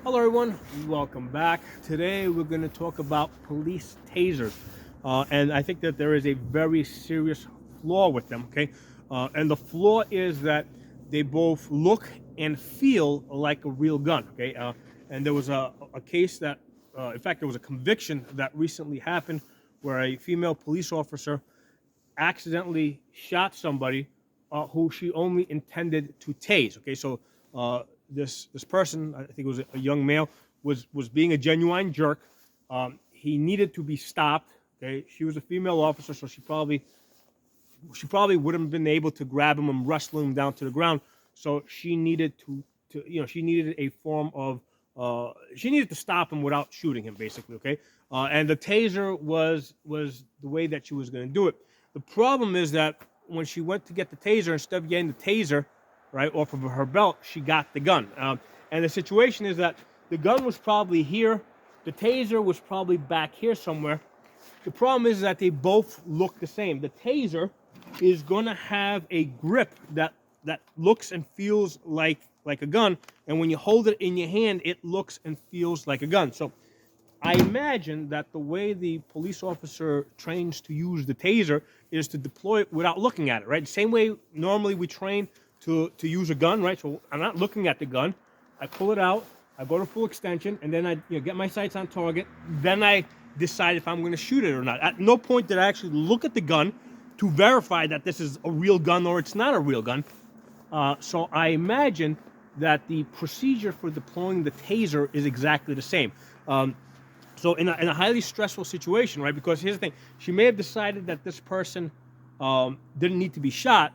Hello everyone, welcome back. Today we're going to talk about police tasers. And I think that there is a very serious flaw with them, okay? And the flaw is that they both look and feel like a real gun, okay? And there was a case that, in fact, there was a conviction that recently happened where a female police officer accidentally shot somebody who she only intended to tase. Okay, so this person, I think it was a young male, was being a genuine jerk. He needed to be stopped. Okay, she was a female officer, so she probably wouldn't have been able to grab him and wrestle him down to the ground. So she needed to she needed a form of she needed to stop him without shooting him, basically. Okay, and the taser was the way that she was going to do it. The problem is that when she went to get the taser, instead of getting the taser right off of her belt, she got the gun. And the situation is that the gun was probably here, the taser was probably back here somewhere. The problem is that they both look the same. The taser is going to have a grip that looks and feels like a gun, and when you hold it in your hand, it looks and feels like a gun. So I imagine that the way the police officer trains to use the taser is to deploy it without looking at it, right? The same way normally we train to use a gun, right? So I'm not looking at the gun. I pull it out, I go to full extension, and then I get my sights on target. Then I decide if I'm going to shoot it or not. At no point did I actually look at the gun to verify that this is a real gun or it's not a real gun. So I imagine that the procedure for deploying the taser is exactly the same. So in a highly stressful situation, right? Because here's the thing: she may have decided that this person didn't need to be shot,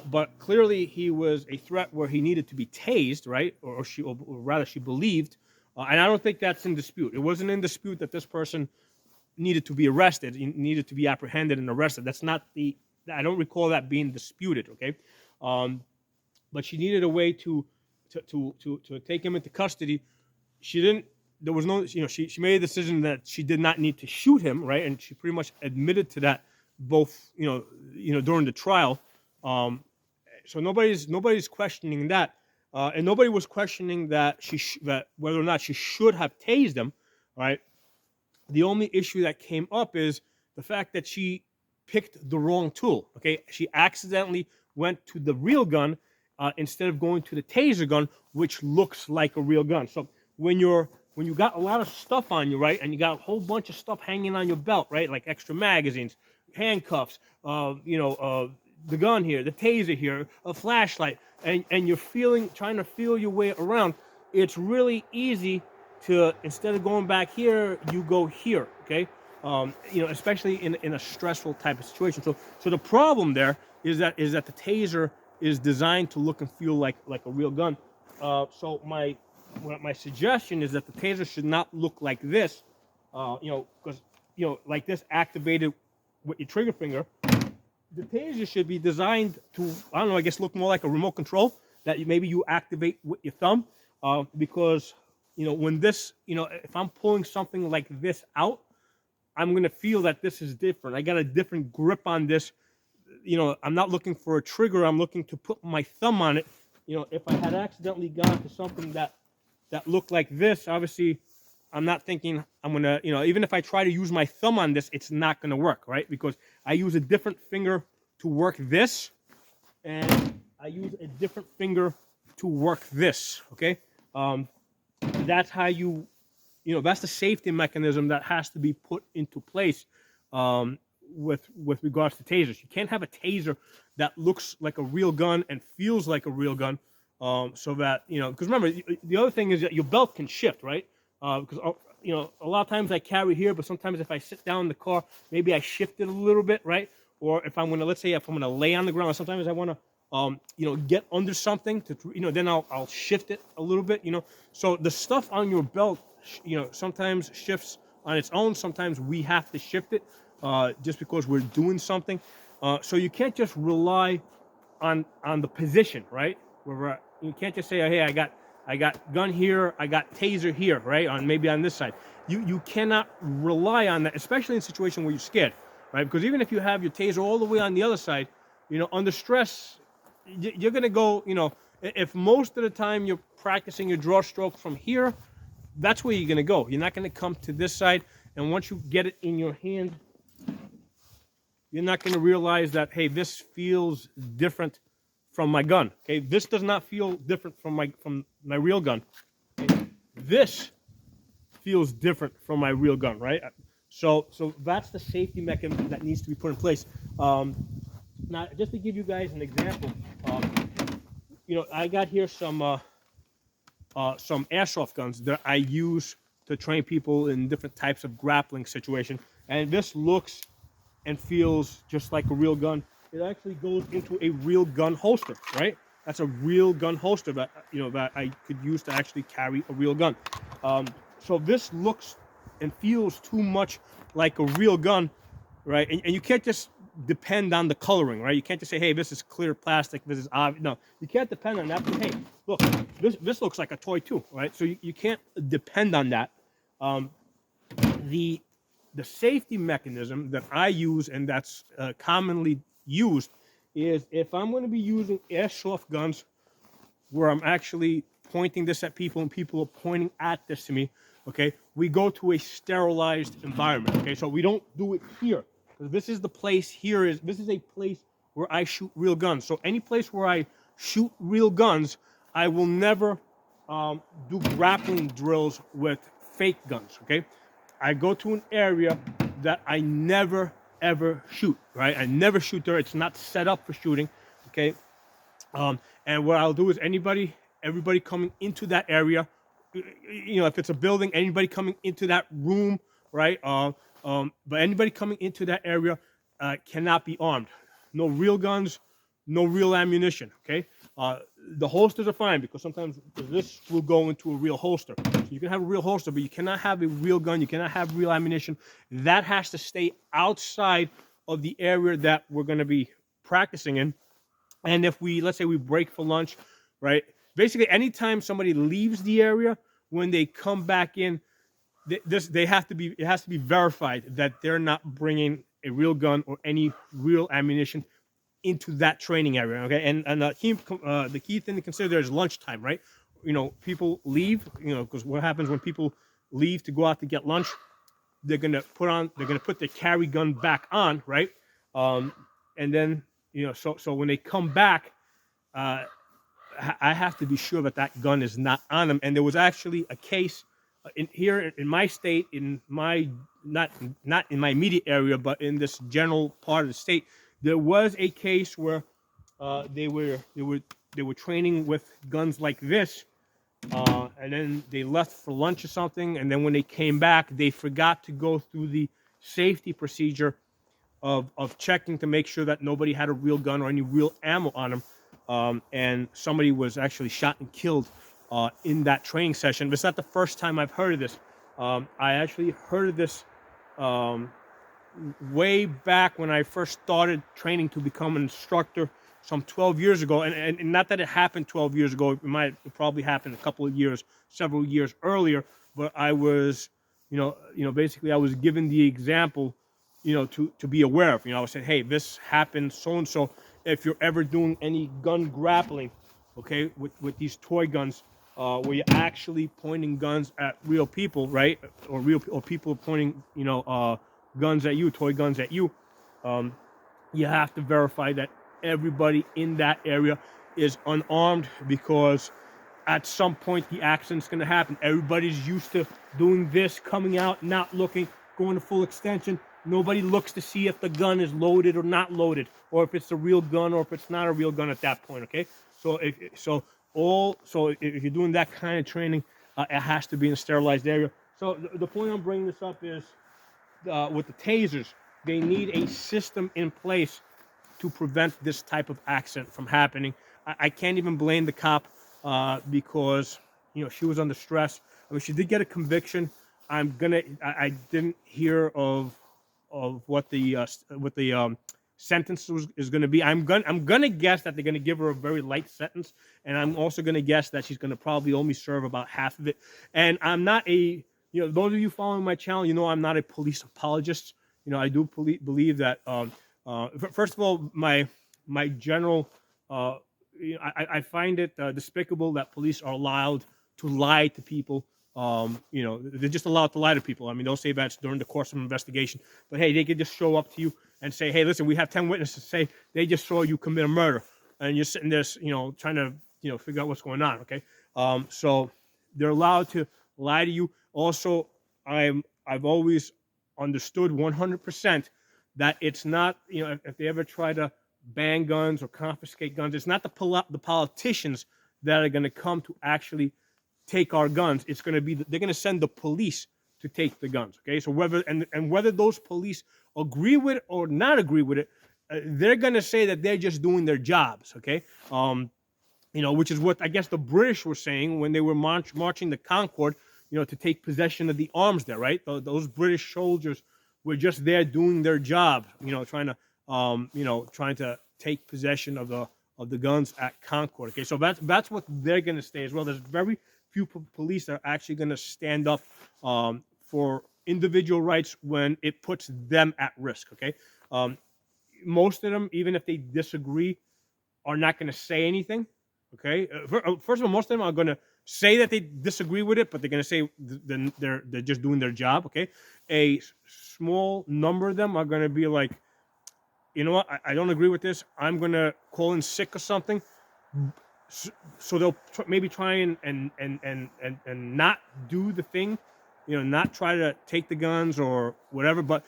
but clearly he was a threat where he needed to be tased, right? Or rather, she believed, and I don't think that's in dispute. It wasn't in dispute that this person needed to be arrested, needed to be apprehended and arrested. That's not the. I don't recall that being disputed. Okay, but she needed a way to take him into custody. She didn't. There was no, she made a decision that she did not need to shoot him, right? And she pretty much admitted to that both, during the trial. So nobody's questioning that, and nobody was questioning that that whether or not she should have tased him, right? The only issue that came up is the fact that she picked the wrong tool. Okay, she accidentally went to the real gun instead of going to the taser gun, which looks like a real gun. So when you got a lot of stuff on you, right, and you got a whole bunch of stuff hanging on your belt, right, like extra magazines, handcuffs, the gun here, the taser here, a flashlight, and you're trying to feel your way around, it's really easy to, instead of going back here, you go here, okay? Especially in a stressful type of situation. So the problem there is that the taser is designed to look and feel like a real gun. So my suggestion is that the taser should not look like this, because like this activated with your trigger finger. The taser should be designed to, I don't know, I guess look more like a remote control that maybe you activate with your thumb, because when this, if I'm pulling something like this out, I'm gonna feel that this is different. I got a different grip on this. I'm not looking for a trigger. I'm looking to put my thumb on it. If I had accidentally gone to something that looked like this, obviously I'm not thinking I'm gonna, even if I try to use my thumb on this, it's not gonna work, right? Because I use a different finger to work this, and I use a different finger to work this, okay? That's how that's the safety mechanism that has to be put into place with regards to tasers. You can't have a taser that looks like a real gun and feels like a real gun. So that, because remember, the other thing is that your belt can shift, right? Because, a lot of times I carry here, but sometimes if I sit down in the car, maybe I shift it a little bit, right? Or if I'm going to, let's say, if I'm going to lay on the ground, sometimes I want to, get under something to, then I'll shift it a little bit, So the stuff on your belt, sometimes shifts on its own. Sometimes we have to shift it just because we're doing something. So you can't just rely on the position, right? You can't just say, hey, I got gun here, I got taser here, right? Maybe on this side. You cannot rely on that, especially in a situation where you're scared, right? Because even if you have your taser all the way on the other side, under stress, you're gonna go, if most of the time you're practicing your draw stroke from here, that's where you're going to go. You're not going to come to this side, and once you get it in your hand, you're not going to realize that, hey, this feels different from my gun. Okay, this does not feel different from my real gun. Okay? This feels different from my real gun, right? So that's the safety mechanism that needs to be put in place. Now, just to give you guys an example, I got here some airsoft guns that I use to train people in different types of grappling situation, and this looks and feels just like a real gun. It actually goes into a real gun holster, right? That's a real gun holster that that I could use to actually carry a real gun. So this looks and feels too much like a real gun, right? And you can't just depend on the coloring, right? You can't just say, hey, this is clear plastic, this is obvious. No, you can't depend on that. But hey, look, this looks like a toy too, right? So you can't depend on that. The safety mechanism that I use and that's commonly used is if I'm going to be using airsoft guns where I'm actually pointing this at people and people are pointing at this to me, okay, we go to a sterilized environment, okay? So we don't do it here. This is the place this is a place where I shoot real guns. So any place where I shoot real guns, I will never do grappling drills with fake guns, okay? I go to an area that I never ever shoot, right? I never shoot there. It's not set up for shooting, okay? And what I'll do is everybody coming into that area, if it's a building, anybody coming into that room, right? But anybody coming into that area cannot be armed. No real guns, no real ammunition, okay? The holsters are fine because sometimes this will go into a real holster. So you can have a real holster, but you cannot have a real gun. You cannot have real ammunition. That has to stay outside of the area that we're going to be practicing in. And if let's say we break for lunch, right? Basically, anytime somebody leaves the area, when they come back in, it has to be verified that they're not bringing a real gun or any real ammunition into that training area, okay? And the key thing to consider there is lunchtime, right? People leave, because what happens when people leave to go out to get lunch, they're gonna put their carry gun back on, right? And then so when they come back, I have to be sure that gun is not on them. And there was actually a case here in my state, in my not in my immediate area, but in this general part of the state, there was a case where they were training with guns like this, and then they left for lunch or something, and then when they came back, they forgot to go through the safety procedure of checking to make sure that nobody had a real gun or any real ammo on them, and somebody was actually shot and killed in that training session. But it's not the first time I've heard of this. I actually heard of this way back when I first started training to become an instructor some 12 years ago. And not that it happened 12 years ago. It probably happened a couple of years, several years earlier. But I was, basically I was given the example, to be aware of. I was saying, hey, this happened so-and-so. If you're ever doing any gun grappling, okay, with these toy guns, where you're actually pointing guns at real people, right? Or people pointing, guns at you, toy guns at you, you have to verify that everybody in that area is unarmed, because at some point the accident's going to happen. Everybody's used to doing this, coming out, not looking, going to full extension. Nobody looks to see if the gun is loaded or not loaded, or if it's a real gun or if it's not a real gun at that point, okay? So if you're doing that kind of training, it has to be in a sterilized area. So the point I'm bringing this up is, with the tasers, they need a system in place to prevent this type of accident from happening. I can't even blame the cop because she was under stress. I mean, she did get a conviction. I didn't hear of what the sentence is going to be. I'm gonna guess that they're going to give her a very light sentence, and I'm also going to guess that she's going to probably only serve about half of it. And I'm not those of you following my channel, I'm not a police apologist. I do believe that first of all, my general I find it despicable that police are allowed to lie to people You know, they're just allowed to lie to people. I mean, they'll say that's during the course of an investigation, but hey, they could just show up to you and say, hey, listen, we have 10 witnesses say they just saw you commit a murder, and you're sitting there, you know, trying to, you know, figure out what's going on. Okay, so they're allowed to lie to you. Also, I've always understood 100% that it's not, you know, if they ever try to ban guns or confiscate guns, it's not the politicians that are going to come to actually take our guns. It's going to be they're going to send the police to take the guns. Okay, so whether those police agree with it or not agree with it, they're going to say that they're just doing their jobs. Okay, you know, which is what I guess the British were saying when they were marching the Concord, you know, to take possession of the arms there, right? Those British soldiers were just there doing their job, you know, trying to take possession of the guns at Concord. Okay, so that's what they're going to say as well. There's very few police that are actually going to stand up for individual rights when it puts them at risk. Okay, most of them, even if they disagree, are not going to say anything. Okay, first of all, most of them are going to say that they disagree with it, but they're going to say they're just doing their job. Okay, a small number of them are going to be like, you know what, I don't agree with this. I'm going to call in sick or something. So they'll maybe try and not do the thing, you know, not try to take the guns or whatever, but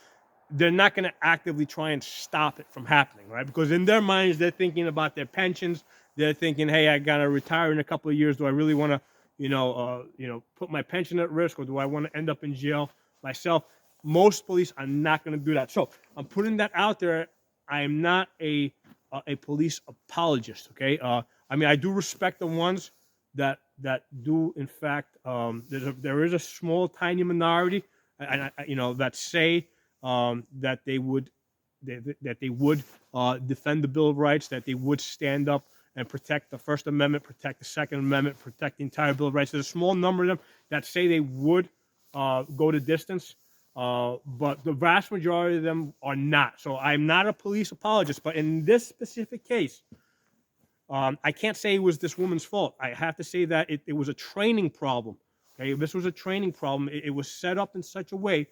they're not going to actively try and stop it from happening, right? Because in their minds, they're thinking about their pensions. They're thinking, hey, I got to retire in a couple of years. Do I really want to, put my pension at risk, or do I want to end up in jail myself? Most police are not going to do that. So I'm putting that out there. I am not a police apologist, okay? I mean, I do respect the ones that do, in fact, there is a small, tiny minority, and that say that they would defend the Bill of Rights, that they would stand up and protect the First Amendment, protect the Second Amendment, protect the entire Bill of Rights. There's a small number of them that say they would go to distance, but the vast majority of them are not. So I'm not a police apologist, but in this specific case, I can't say it was this woman's fault. I have to say that it was a training problem. Okay, this was a training problem. It was set up in such a way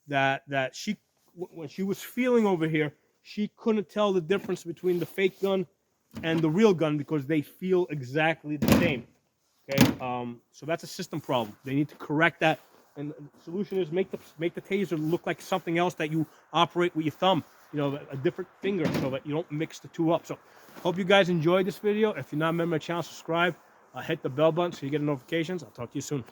that she, when she was feeling over here, she couldn't tell the difference between the fake gun and the real gun because they feel exactly the same. Okay, so that's a system problem. They need to correct that, and the solution is make the taser look like something else that you operate with your thumb. You know, a different finger, so that you don't mix the two up. So, hope you guys enjoyed this video. If you're not a member of my channel, subscribe. Hit the bell button so you get notifications. I'll talk to you soon.